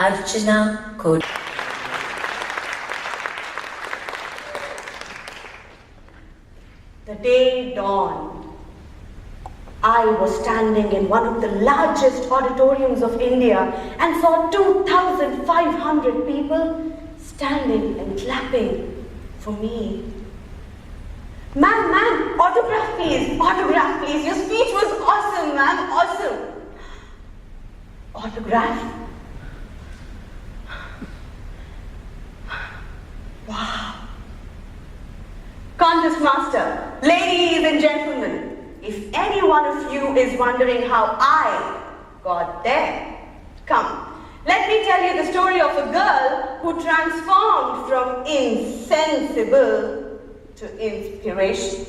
Archana could. The day dawned. I was standing in one of the largest auditoriums of India and saw 2,500 people standing and clapping for me. Ma'am, autograph please, autograph please. Your speech was awesome, ma'am, awesome. Autograph? Wow. Contest master, ladies and gentlemen, if any one of you is wondering how I got there, come, let me tell you the story of a girl who transformed from insensible to inspiration.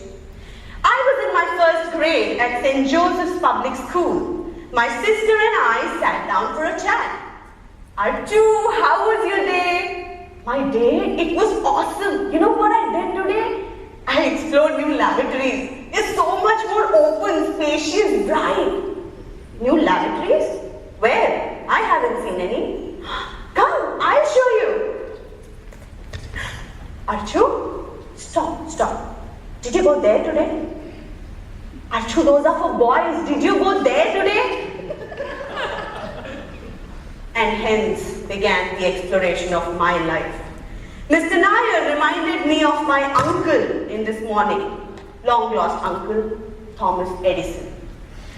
I was in my first grade at St. Joseph's Public School. My sister and I sat down for a chat. Archu, how was your day? My day? It was awesome. You know what I did today? I explored new lavatories. They're so much more open, spacious, bright. New lavatories? Where? I haven't seen any. Come, I'll show you. Archu, stop. Did you go there today? Archu, those are for boys. Did you go there today? And hence began the exploration of my life. Mr. Nair reminded me of my uncle in this morning, long lost uncle, Thomas Edison.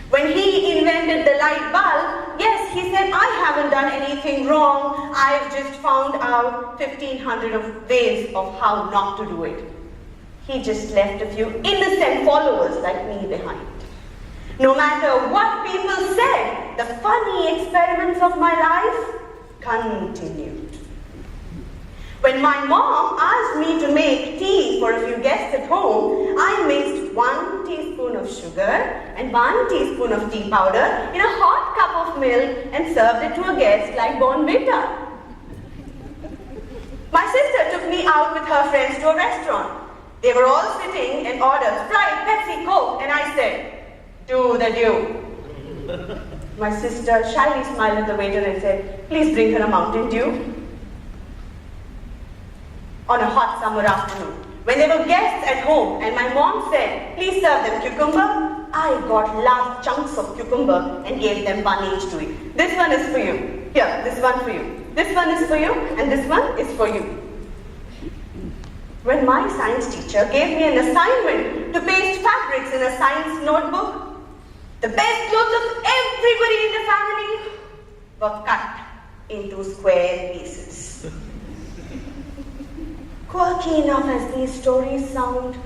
When he invented the light bulb, yes, he said, I haven't done anything wrong. I've just found out 1,500 of ways of how not to do it. He just left a few innocent followers like me behind. No matter what people said, the funny experiments of my life continued. When my mom asked me to make tea for a few guests at home, I mixed 1 teaspoon of sugar and 1 teaspoon of tea powder in a hot cup of milk and served it to a guest like Bonvita. My sister took me out with her friends to a restaurant. They were all sitting and ordered Sprite, Pepsi, Coke, and I said, do the Dew. My sister shyly smiled at the waiter and said, please bring her a Mountain Dew. On a hot summer afternoon, when there were guests at home and my mom said, please serve them cucumber, I got large chunks of cucumber and gave them 1 each to eat. This one is for you. Here, this one for you. This one is for you and this one is for you. When my science teacher gave me an assignment to paste fabrics in a science notebook, the best clothes of everybody in the family were cut into square pieces. Quirky enough as these stories sound,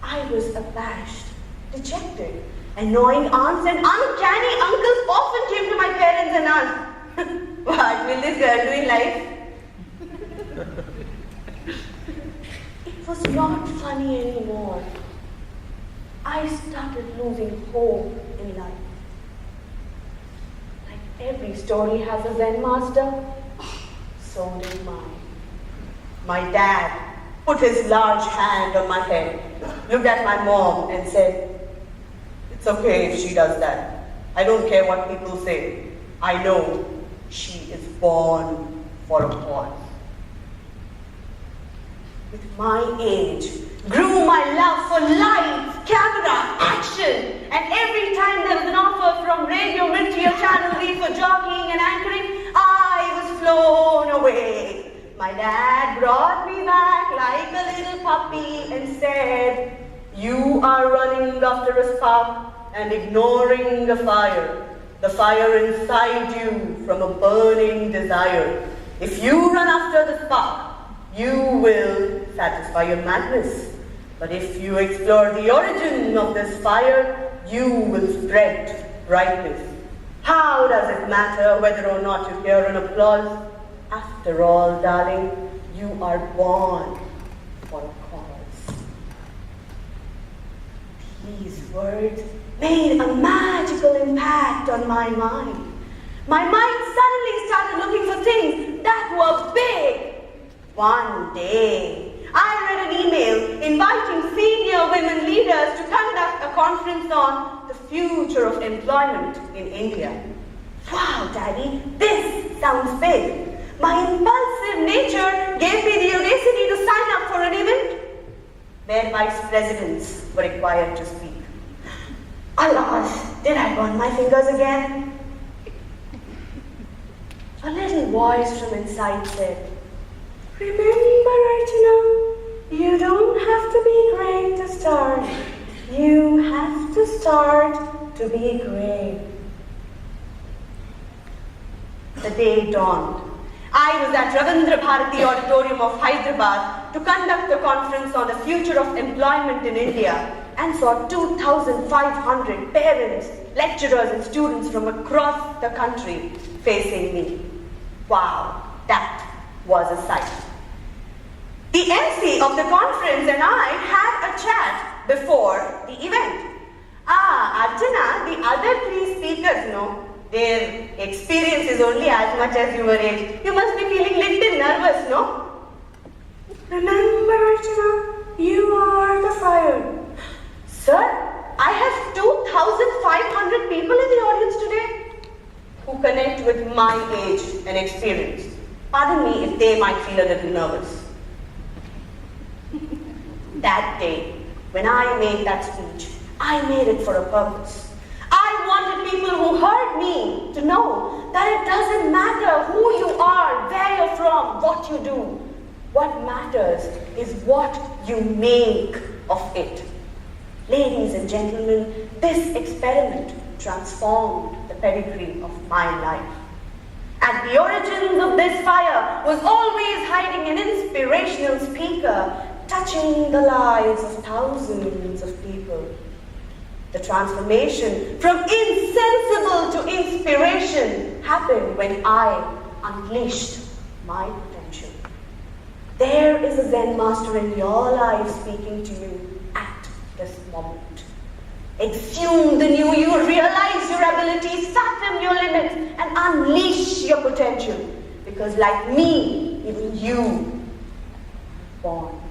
I was abashed, dejected, and knowing aunts and uncanny uncles often came to my parents and asked, what will this girl do in life? It was not funny anymore. I started losing hope in life. Like every story has a Zen master, so did mine. My dad put his large hand on my head, looked at my mom and said, it's okay if she does that. I don't care what people say. I know she is born for a cause. With my age, grew my love for lights, camera, action, and every time there was an offer from Radio Mirchi or Channel V for jockeying and anchoring, I was flown away. My dad brought me back like a little puppy and said, you are running after a spark and ignoring the fire inside you from a burning desire. If you run after the spark, you will satisfy your madness. But if you explore the origin of this fire, you will spread brightness. How does it matter whether or not you hear an applause? After all, darling, you are born for a cause. These words made a magical impact on my mind. My mind suddenly started looking for things that were big. One day, I read an email inviting senior women leaders to conduct a conference on the future of employment in India. Wow, Daddy, this sounds big. My impulsive nature gave me the audacity to sign up for an event where vice presidents were required to speak. Alas, did I burn my fingers again? A little voice from inside said, "Remember, Archana, you don't have to be great to start. You have to start to be great." The day dawned. I was at Ravindra Bharati Auditorium of Hyderabad to conduct a conference on the future of employment in India and saw 2,500 parents, lecturers and students from across the country facing me. Wow, that was a sight. The MC of the conference and I had a chat before the event. Archana, the other three speakers, their experience is only as much as your age. You must be feeling little nervous, no? Remember, Archana, you are the fire. Sir, I have 2,500 people in the audience today who connect with my age and experience. Pardon me if they might feel a little nervous. That day, when I made that speech, I made it for a purpose. I wanted people who heard me to know that it doesn't matter who you are, where you're from, what you do. What matters is what you make of it. Ladies and gentlemen, this experiment transformed the pedigree of my life. At the origins of this fire was always hiding an inspirational speaker, touching the lives of thousands of people. The transformation from insensible to inspiration happened when I unleashed my potential. There is a Zen master in your life speaking to you at this moment. Exhume the new you, realize your abilities, fathom your limits, and unleash your potential. Because like me, even you are born